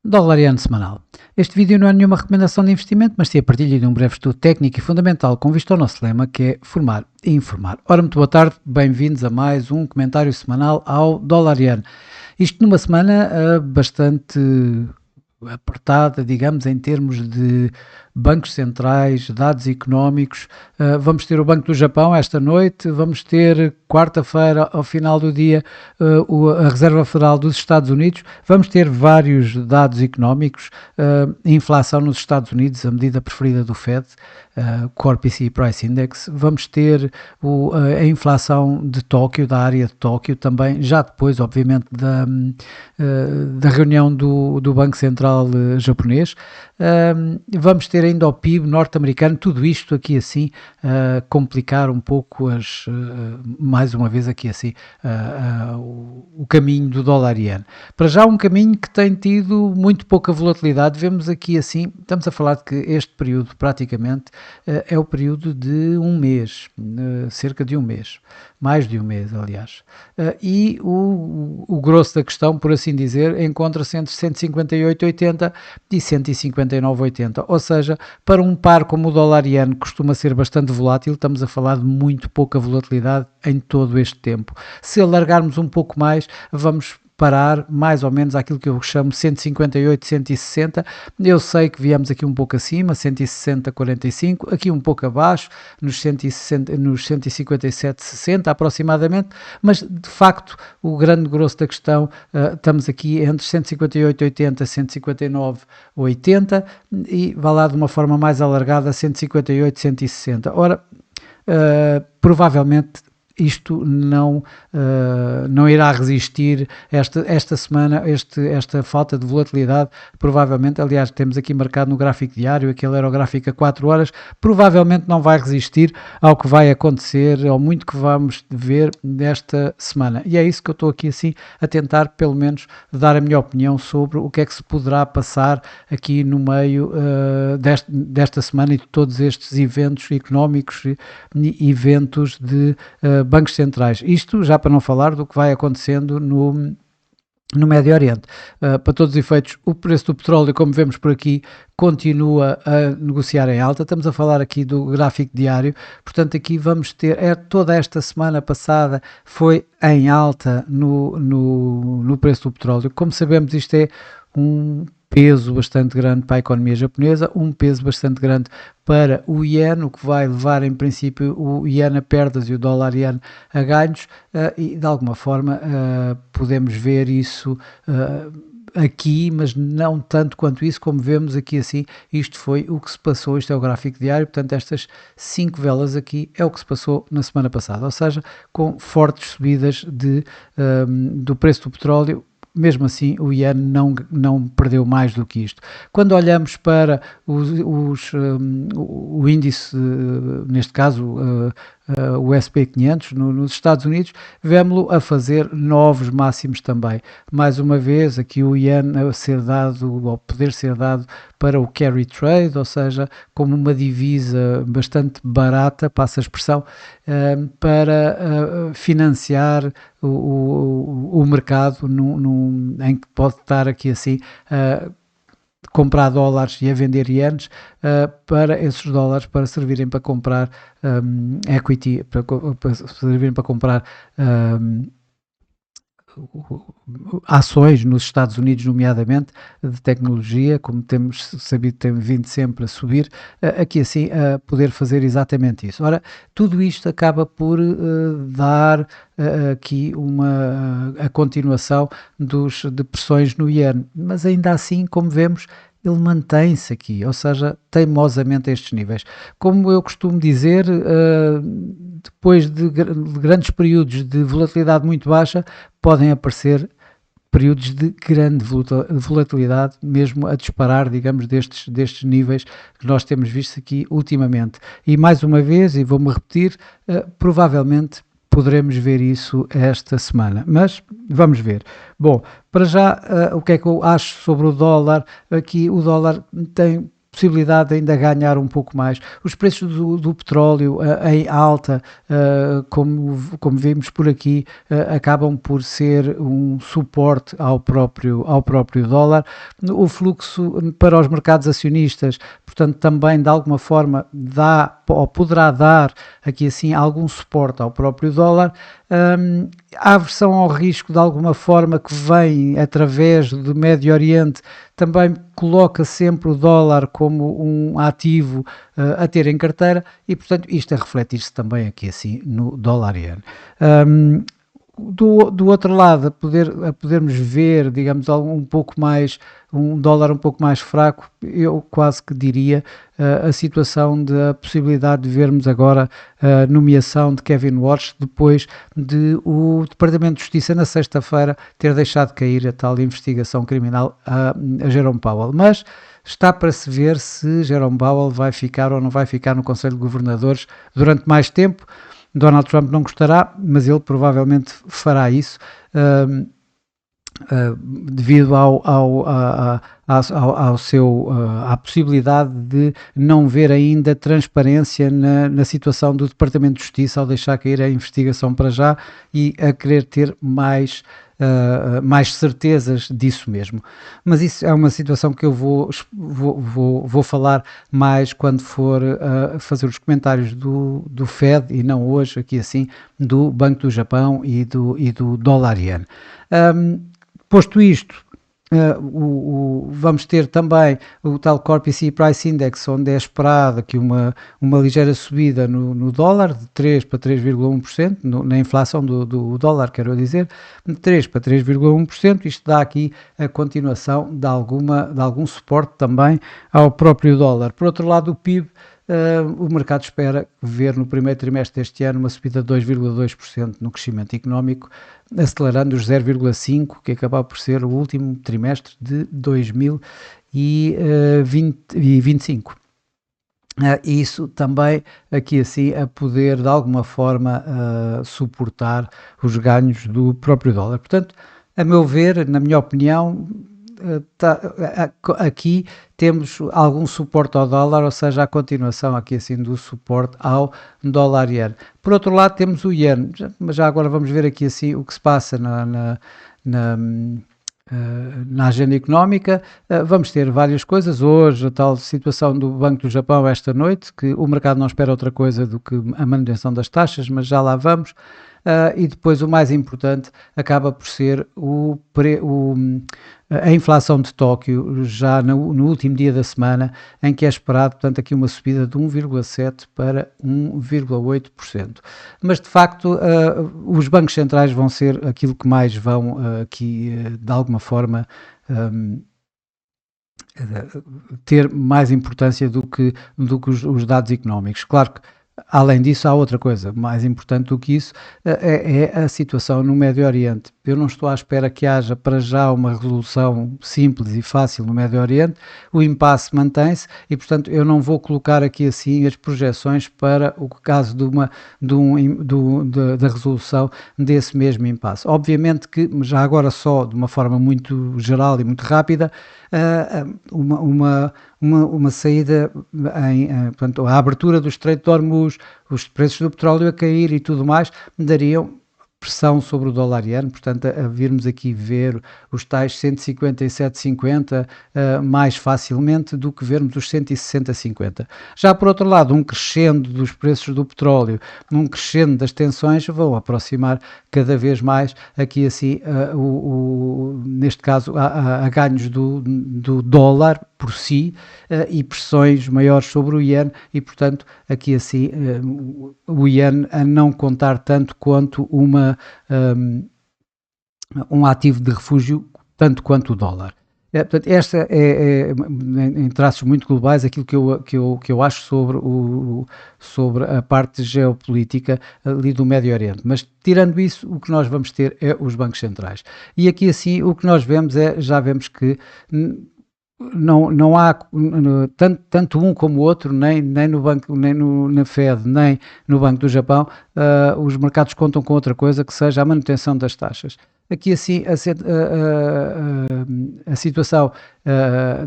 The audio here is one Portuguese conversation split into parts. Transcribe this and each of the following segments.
Dolariano semanal. Este vídeo não é nenhuma recomendação de investimento, mas sim a partilha de um breve estudo técnico e fundamental com vista ao nosso lema, que é formar e informar. Ora, muito boa tarde, bem-vindos a mais um comentário semanal ao Dolariano. Isto numa semana bastante apertada, digamos, em termos de bancos centrais, dados económicos. Vamos ter o Banco do Japão esta noite, vamos ter quarta-feira, ao final do dia, a Reserva Federal dos Estados Unidos, vamos ter vários dados económicos, a inflação nos Estados Unidos, a medida preferida do Fed, Core PCE Price Index, vamos ter a inflação de Tóquio, da área de Tóquio, também já depois, obviamente, da reunião do Banco Central japonês. Vamos ter ainda o PIB norte-americano, tudo isto aqui assim, complicar um pouco mais uma vez aqui assim, o caminho do dólar-iene. Para já um caminho que tem tido muito pouca volatilidade, vemos aqui assim, estamos a falar de que este período praticamente é o período de um mês, cerca de um mês, mais de um mês aliás, e o grosso da questão, por assim dizer, encontra-se entre 158,80 e 159,80, ou seja, para um par como o dólar-iene costuma ser bastante volátil, estamos a falar de muito pouca volatilidade em todo este tempo. Se alargarmos um pouco mais, vamos parar mais ou menos aquilo que eu chamo 158, 160, eu sei que viemos aqui um pouco acima, 160,45, aqui um pouco abaixo, nos 157,60 aproximadamente, mas de facto o grande grosso da questão, estamos aqui entre 158,80 e 159,80 e vai lá de uma forma mais alargada 158, 160. Ora, provavelmente isto não irá resistir esta semana, esta falta de volatilidade, provavelmente, aliás, temos aqui marcado no gráfico diário, aquele era o gráfico a 4 horas, provavelmente não vai resistir ao que vai acontecer, ao muito que vamos ver nesta semana. E é isso que eu estou aqui assim a tentar, pelo menos, dar a minha opinião sobre o que é que se poderá passar aqui no meio desta semana e de todos estes eventos económicos e eventos de bancos centrais. Isto já para não falar do que vai acontecendo no Médio Oriente. Para todos os efeitos, o preço do petróleo, como vemos por aqui, continua a negociar em alta. Estamos a falar aqui do gráfico diário, portanto aqui vamos ter, toda esta semana passada foi em alta no preço do petróleo. Como sabemos, isto é um peso bastante grande para a economia japonesa, um peso bastante grande para o iene, o que vai levar em princípio o iene a perdas e o dólar-iene a ganhos, e de alguma forma podemos ver isso aqui, mas não tanto quanto isso, como vemos aqui assim, isto foi o que se passou, isto é o gráfico diário, portanto estas 5 velas aqui é o que se passou na semana passada, ou seja, com fortes subidas do preço do petróleo. Mesmo assim, o iene não perdeu mais do que isto. Quando olhamos para o índice, neste caso o SP 500 nos Estados Unidos, vemos-lo a fazer novos máximos também. Mais uma vez, aqui o iene a ser dado, ou poder ser dado para o carry trade, ou seja, como uma divisa bastante barata, passa a expressão, para financiar o mercado em que pode estar aqui assim comprar dólares e a vender ienes, para esses dólares para servirem para comprar equity, para servirem para comprar ações nos Estados Unidos, nomeadamente de tecnologia, como temos sabido, tem vindo sempre a subir, aqui assim a poder fazer exatamente isso. Ora, tudo isto acaba por dar aqui a continuação de pressões no iene, mas ainda assim, como vemos, ele mantém-se aqui, ou seja, teimosamente a estes níveis. Como eu costumo dizer, depois de grandes períodos de volatilidade muito baixa, podem aparecer períodos de grande volatilidade, mesmo a disparar, digamos, destes níveis que nós temos visto aqui ultimamente. E mais uma vez, e vou-me repetir, provavelmente poderemos ver isso esta semana, mas vamos ver. Bom, para já, o que é que eu acho sobre o dólar? Aqui o dólar tem possibilidade de ainda ganhar um pouco mais. Os preços do petróleo em alta, como vimos por aqui, acabam por ser um suporte ao próprio dólar. O fluxo para os mercados acionistas, portanto, também de alguma forma dá ou poderá dar aqui assim algum suporte ao próprio dólar. A aversão ao risco de alguma forma que vem através do Médio Oriente também coloca sempre o dólar como um ativo a ter em carteira e portanto isto a refletir-se também aqui assim no dólar-iene. Do outro lado, a podermos ver, digamos, um dólar um pouco mais fraco, eu quase que diria a situação da possibilidade de vermos agora a nomeação de Kevin Warsh depois de o Departamento de Justiça na sexta-feira ter deixado cair a tal investigação criminal a Jerome Powell. Mas está para se ver se Jerome Powell vai ficar ou não vai ficar no Conselho de Governadores durante mais tempo. Donald Trump não gostará, mas ele provavelmente fará isso devido à possibilidade de não ver ainda transparência na situação do Departamento de Justiça ao deixar cair a investigação para já e a querer ter mais certezas disso mesmo. Mas isso é uma situação que eu vou falar mais quando for fazer os comentários do Fed e não hoje, aqui assim, do Banco do Japão e do dólar-iene. Posto isto, vamos ter também o tal Core PCE Price Index, onde é esperada aqui uma ligeira subida no dólar, de 3 para 3,1%, na inflação do dólar, quero dizer, de 3 para 3,1%, isto dá aqui a continuação de algum suporte também ao próprio dólar. Por outro lado, o PIB, o mercado espera ver no primeiro trimestre deste ano uma subida de 2,2% no crescimento económico, acelerando os 0,5%, que acaba por ser o último trimestre de 2025. Isso também aqui assim a poder de alguma forma suportar os ganhos do próprio dólar. Portanto, a meu ver, na minha opinião, aqui temos algum suporte ao dólar, ou seja, a continuação aqui assim do suporte ao dólar-iene. Por outro lado temos o iene, mas já agora vamos ver aqui assim o que se passa na agenda económica. Vamos ter várias coisas. Hoje a tal situação do Banco do Japão esta noite, que o mercado não espera outra coisa do que a manutenção das taxas, mas já lá vamos. E depois o mais importante acaba por ser a inflação de Tóquio, já no último dia da semana, em que é esperado, portanto, aqui uma subida de 1,7% para 1,8%. Mas, de facto, os bancos centrais vão ser aquilo que mais vão aqui, de alguma forma, ter mais importância do que os dados económicos. Claro que além disso, há outra coisa mais importante do que isso, é a situação no Médio Oriente. Eu não estou à espera que haja para já uma resolução simples e fácil no Médio Oriente, o impasse mantém-se e, portanto, eu não vou colocar aqui assim as projeções para o caso da resolução desse mesmo impasse. Obviamente que, já agora só de uma forma muito geral e muito rápida, uma saída, portanto, a abertura do Estreito de Hormuz, os preços do petróleo a cair e tudo mais, dariam pressão sobre o dólar-iene, portanto, a virmos aqui ver os tais 157,50 mais facilmente do que vermos os 160,50. Já por outro lado, um crescendo dos preços do petróleo, um crescendo das tensões, vão aproximar cada vez mais aqui assim, neste caso, a ganhos do dólar por si e pressões maiores sobre o iene e, portanto, aqui assim o iene a não contar tanto quanto um ativo de refúgio, tanto quanto o dólar. Portanto, esta é, em traços muito globais, aquilo que eu acho sobre a parte geopolítica ali do Médio Oriente. Mas, tirando isso, o que nós vamos ter é os bancos centrais. E aqui, assim, o que nós vemos já vemos que não há tanto um como o outro, nem no banco, nem na Fed, nem no Banco do Japão, os mercados contam com outra coisa que seja a manutenção das taxas. aqui assim a situação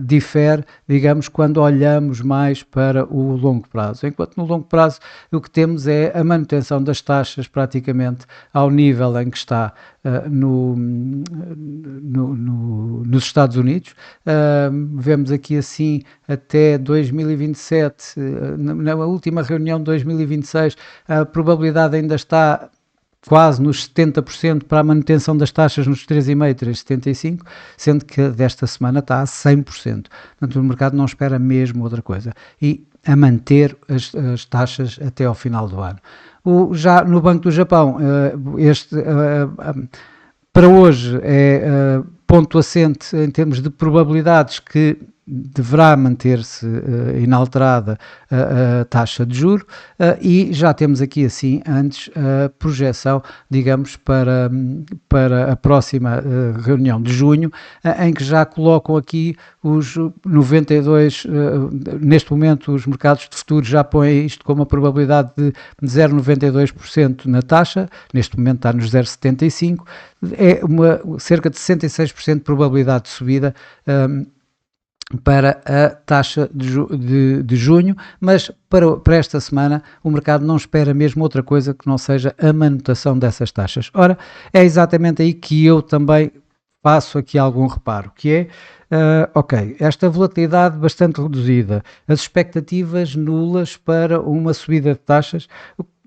difere, digamos, quando olhamos mais para o longo prazo. Enquanto no longo prazo o que temos é a manutenção das taxas praticamente ao nível em que está nos Estados Unidos. Vemos aqui assim até 2027, na última reunião de 2026, a probabilidade ainda está quase nos 70% para a manutenção das taxas nos 3,5, 3,75, sendo que desta semana está a 100%. Portanto, o mercado não espera mesmo outra coisa. E a manter as taxas até ao final do ano. Já no Banco do Japão, para hoje é ponto assente em termos de probabilidades que deverá manter-se inalterada a taxa de juro, e já temos aqui assim antes a projeção, digamos, para a próxima reunião de junho, em que já colocam aqui os 92, neste momento os mercados de futuros já põem isto com uma probabilidade de 0,92% na taxa, neste momento está nos 0,75%, é cerca de 66% de probabilidade de subida para a taxa de junho, mas para esta semana o mercado não espera mesmo outra coisa que não seja a manutenção dessas taxas. Ora, é exatamente aí que eu também faço aqui algum reparo, que é, ok, esta volatilidade bastante reduzida, as expectativas nulas para uma subida de taxas.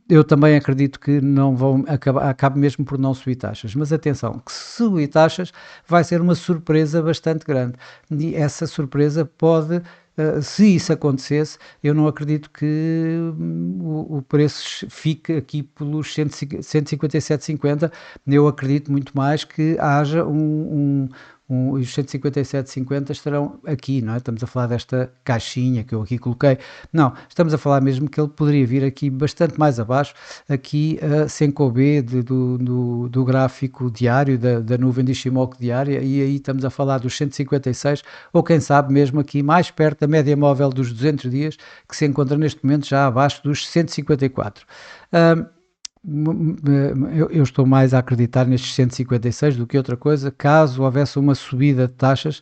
Eu também acredito que não vão acabe mesmo por não subir taxas, mas atenção, que se subir taxas vai ser uma surpresa bastante grande, e essa surpresa pode, se isso acontecesse, eu não acredito que o preço fique aqui pelos 157,50, eu acredito muito mais que haja os 157,50 estarão aqui, não é? Estamos a falar desta caixinha que eu aqui coloquei. Não, estamos a falar mesmo que ele poderia vir aqui bastante mais abaixo, aqui a Senko-B do gráfico diário, da nuvem de Ishimoku diária, e aí estamos a falar dos 156, ou quem sabe mesmo aqui mais perto da média móvel dos 200 dias, que se encontra neste momento já abaixo dos 154. Eu estou mais a acreditar nestes 156 do que outra coisa, caso houvesse uma subida de taxas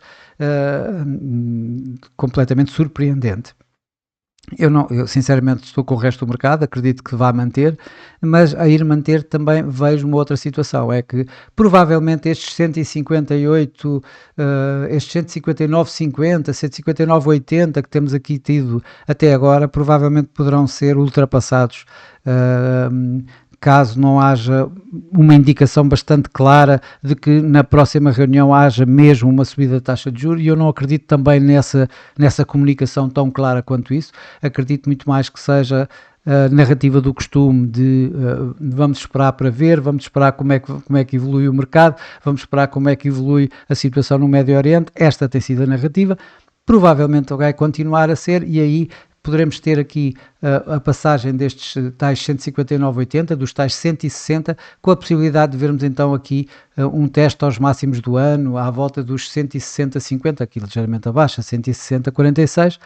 completamente surpreendente. Eu sinceramente estou com o resto do mercado, acredito que vá manter, mas a ir manter também vejo uma outra situação, é que provavelmente estes 158, estes 159,50, 159,80 que temos aqui tido até agora, provavelmente poderão ser ultrapassados, caso não haja uma indicação bastante clara de que na próxima reunião haja mesmo uma subida da taxa de juros, e eu não acredito também nessa comunicação tão clara quanto isso. Acredito muito mais que seja a narrativa do costume de vamos esperar para ver, vamos esperar como é que evolui o mercado, vamos esperar como é que evolui a situação no Médio Oriente. Esta tem sido a narrativa, provavelmente vai continuar a ser, e aí poderemos ter aqui a passagem destes tais 159,80, dos tais 160, com a possibilidade de vermos então aqui um teste aos máximos do ano, à volta dos 160,50, aqui ligeiramente abaixo, 160,46.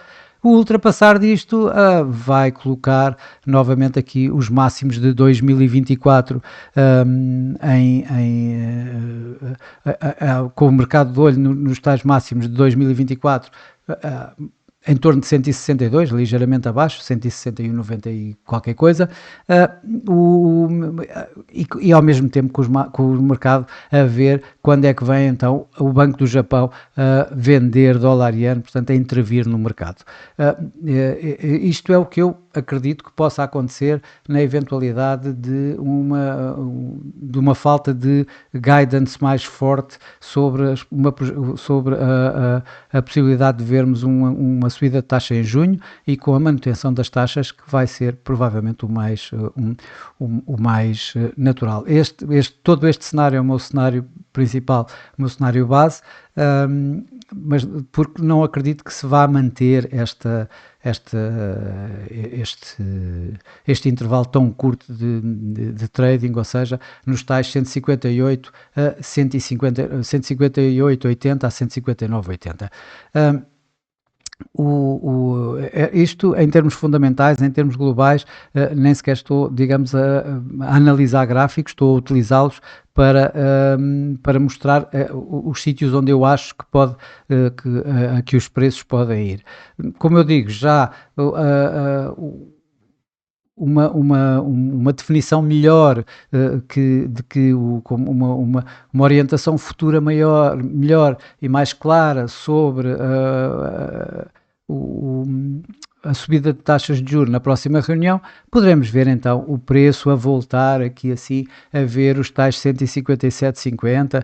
O ultrapassar disto vai colocar novamente aqui os máximos de 2024 com o mercado de olho nos tais máximos de 2024 em torno de 162, ligeiramente abaixo, 161,90 e qualquer coisa, e ao mesmo tempo com o mercado a ver quando é que vem então o Banco do Japão a vender dólar iene, portanto a intervir no mercado. Isto é o que eu acredito que possa acontecer na eventualidade de uma falta de guidance mais forte sobre a possibilidade de vermos uma subida de taxa em junho, e com a manutenção das taxas, que vai ser provavelmente o mais natural. Todo este cenário é o meu cenário principal, o meu cenário base, mas porque não acredito que se vá manter este intervalo tão curto de trading, ou seja, nos tais 158 a 158,80 a 159,80. Isto em termos fundamentais, em termos globais, nem sequer estou, digamos, a analisar gráficos, estou a utilizá-los para mostrar os sítios onde eu acho que pode, que os preços podem ir. Como eu digo, já uma definição melhor, de que como uma orientação futura melhor e mais clara sobre a subida de taxas de juros na próxima reunião, poderemos ver então o preço a voltar aqui assim a ver os tais 157,50,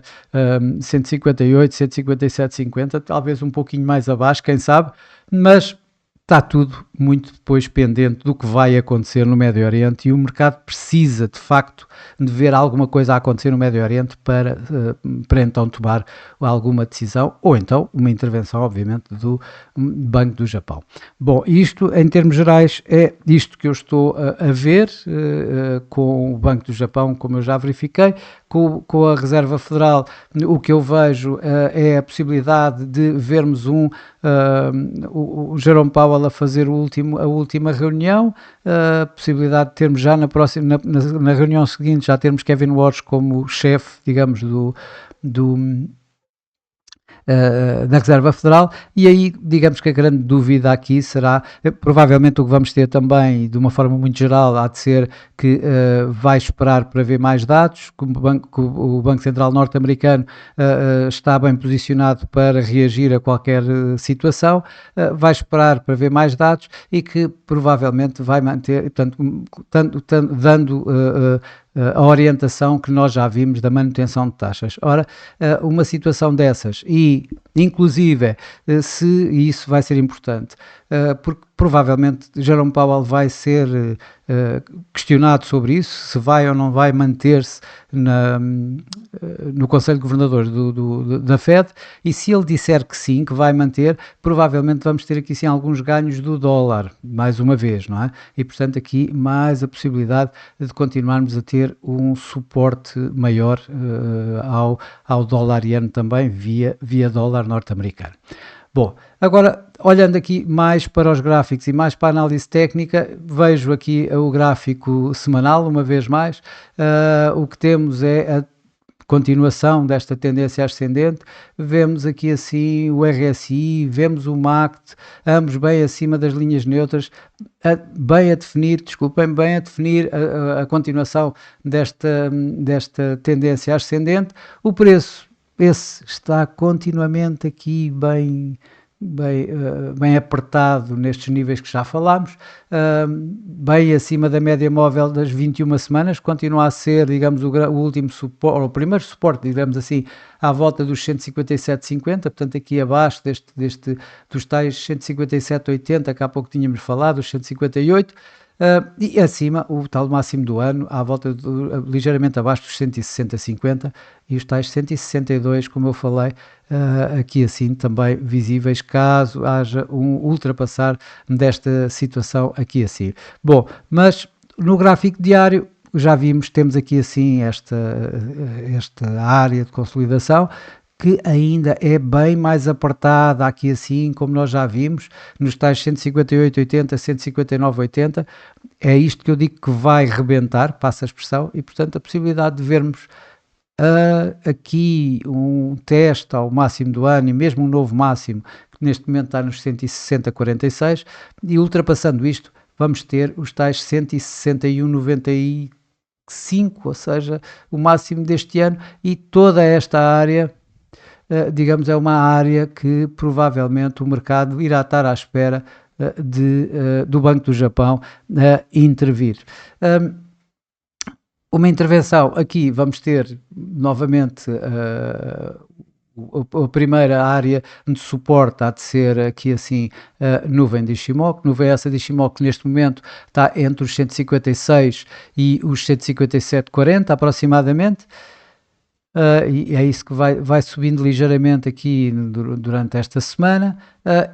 158, 157,50, talvez um pouquinho mais abaixo, quem sabe, mas está tudo muito depois pendente do que vai acontecer no Médio Oriente e o mercado precisa, de facto, de ver alguma coisa a acontecer no Médio Oriente para então tomar alguma decisão ou então uma intervenção, obviamente, do Banco do Japão. Bom, isto em termos gerais é isto que eu estou a ver com o Banco do Japão, como eu já verifiquei, com a Reserva Federal. O que eu vejo é a possibilidade de vermos o Jerome Powell a fazer a última reunião, a possibilidade de termos já na reunião seguinte, já termos Kevin Warsh como chefe, digamos, da Reserva Federal, e aí digamos que a grande dúvida aqui será, provavelmente o que vamos ter também, de uma forma muito geral, há de ser que vai esperar para ver mais dados, que o Banco Central norte-americano está bem posicionado para reagir a qualquer situação, vai esperar para ver mais dados e que provavelmente vai manter, portanto, dando a orientação que nós já vimos da manutenção de taxas. Ora, uma situação dessas e, inclusive, e isso vai ser importante, porque provavelmente Jerome Powell vai ser questionado sobre isso, se vai ou não vai manter-se no Conselho de Governadores da Fed, e se ele disser que sim, que vai manter, provavelmente vamos ter aqui sim alguns ganhos do dólar, mais uma vez, não é? E portanto aqui mais a possibilidade de continuarmos a ter um suporte maior ao dólar iene também, via dólar norte-americano. Bom, agora olhando aqui mais para os gráficos e mais para a análise técnica, vejo aqui o gráfico semanal, uma vez mais, o que temos é a continuação desta tendência ascendente, vemos aqui assim o RSI, vemos o MACD, ambos bem acima das linhas neutras, bem a definir a continuação desta tendência ascendente. O preço, esse está continuamente aqui bem apertado nestes níveis que já falámos, bem acima da média móvel das 21 semanas, continua a ser, digamos, o último suporte, ou o primeiro suporte, digamos assim, à volta dos 157,50, portanto aqui abaixo dos tais 157,80 que há pouco tínhamos falado, os 158, e acima o tal máximo do ano, à volta ligeiramente abaixo dos 160,50 e os tais 162, como eu falei, aqui assim também visíveis, caso haja um ultrapassar desta situação aqui assim. Bom, mas no gráfico diário, já vimos, temos aqui assim esta área de consolidação, que ainda é bem mais apertada aqui assim, como nós já vimos, nos tais 158,80, 159,80, é isto que eu digo que vai rebentar, passa a expressão, e portanto a possibilidade de vermos aqui um teste ao máximo do ano e mesmo um novo máximo, que neste momento está nos 160,46, e ultrapassando isto, vamos ter os tais 161,95, ou seja, o máximo deste ano, e toda esta área, digamos, é uma área que provavelmente o mercado irá estar à espera do Banco do Japão intervir. Uma intervenção aqui, vamos ter novamente a primeira área de suporte há de ser aqui assim a nuvem de Ishimoku, nuvem essa de Ishimoku que neste momento está entre os 156 e os 157,40 aproximadamente. e é isso que vai subindo ligeiramente aqui durante esta semana,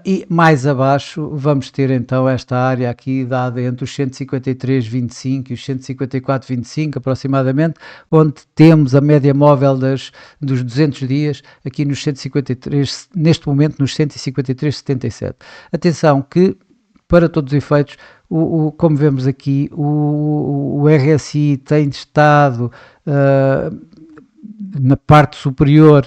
e mais abaixo vamos ter então esta área aqui dada entre os 153,25 e os 154,25 aproximadamente, onde temos a média móvel dos 200 dias aqui nos 153, neste momento nos 153,77. Atenção que, para todos os efeitos, como vemos aqui, o RSI tem estado na parte superior,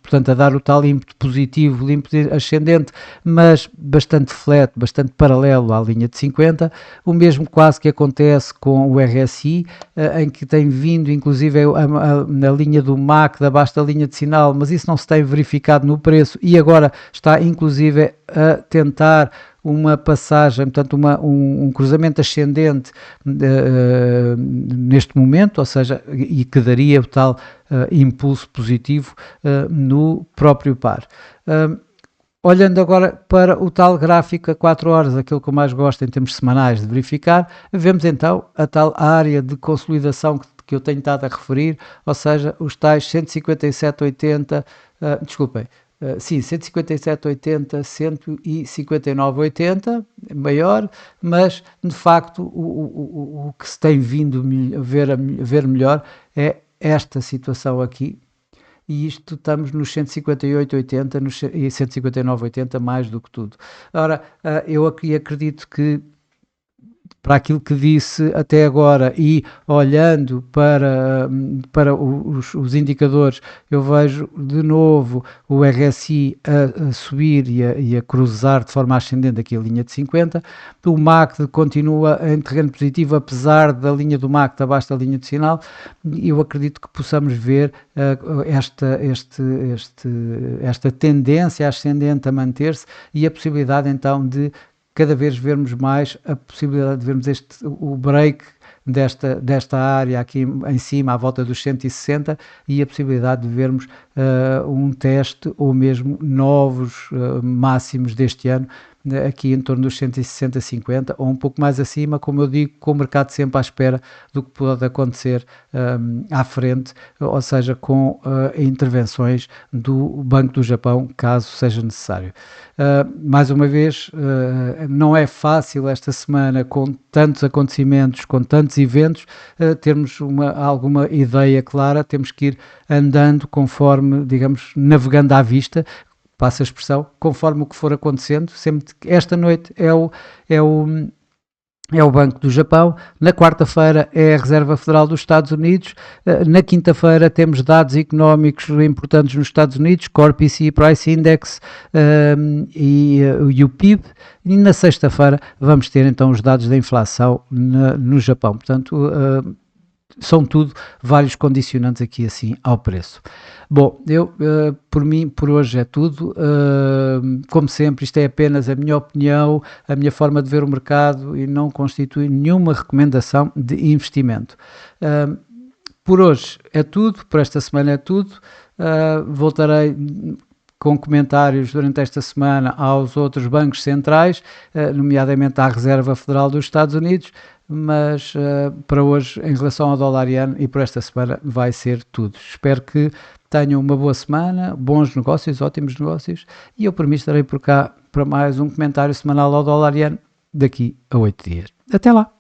portanto a dar o tal ímpeto positivo, o ímpeto ascendente, mas bastante flat, bastante paralelo à linha de 50, o mesmo quase que acontece com o RSI, em que tem vindo inclusive na linha do MAC, da abaixo da linha de sinal, mas isso não se tem verificado no preço e agora está inclusive a tentar uma passagem, portanto um cruzamento ascendente neste momento, ou seja, e que daria o tal impulso positivo no próprio par. Olhando agora para o tal gráfico a 4 horas, aquilo que eu mais gosto em termos semanais de verificar, vemos então a tal área de consolidação que eu tenho estado a referir, ou seja, os tais 157,80, desculpem, sim, 157,80, 159,80, maior, mas de facto o que se tem vindo a ver melhor é esta situação aqui, e isto estamos nos 158,80 e 159,80 mais do que tudo. Ora, eu aqui acredito que para aquilo que disse até agora e olhando para os indicadores, eu vejo de novo o RSI a subir e a cruzar de forma ascendente aqui a linha de 50, o MACD continua em terreno positivo apesar da linha do MACD abaixo da linha de sinal, e eu acredito que possamos ver esta tendência ascendente a manter-se e a possibilidade então de cada vez vermos mais a possibilidade de vermos o break desta área aqui em cima, à volta dos 160, e a possibilidade de vermos um teste ou mesmo novos máximos deste ano, aqui em torno dos 160,50 ou um pouco mais acima, como eu digo, com o mercado sempre à espera do que pode acontecer à frente, ou seja, com intervenções do Banco do Japão, caso seja necessário. Mais uma vez, não é fácil esta semana, com tantos acontecimentos, com tantos eventos, termos alguma ideia clara, temos que ir andando conforme, digamos, navegando à vista, passa a expressão, conforme o que for acontecendo. Sempre que esta noite é o Banco do Japão, na quarta-feira é a Reserva Federal dos Estados Unidos, na quinta-feira temos dados económicos importantes nos Estados Unidos, Core PCE Price Index e o PIB, e na sexta-feira vamos ter então os dados da inflação no Japão. Portanto, são tudo vários condicionantes aqui assim ao preço. Bom, por mim, por hoje é tudo. Como sempre, isto é apenas a minha opinião, a minha forma de ver o mercado e não constitui nenhuma recomendação de investimento. Por hoje é tudo, por esta semana é tudo. Voltarei com comentários durante esta semana aos outros bancos centrais, nomeadamente à Reserva Federal dos Estados Unidos, mas para hoje, em relação ao dólar iene e por esta semana, vai ser tudo. Espero que tenham uma boa semana, bons negócios, ótimos negócios, e eu por mim estarei por cá para mais um comentário semanal ao dólar iene daqui a 8 dias. Até lá!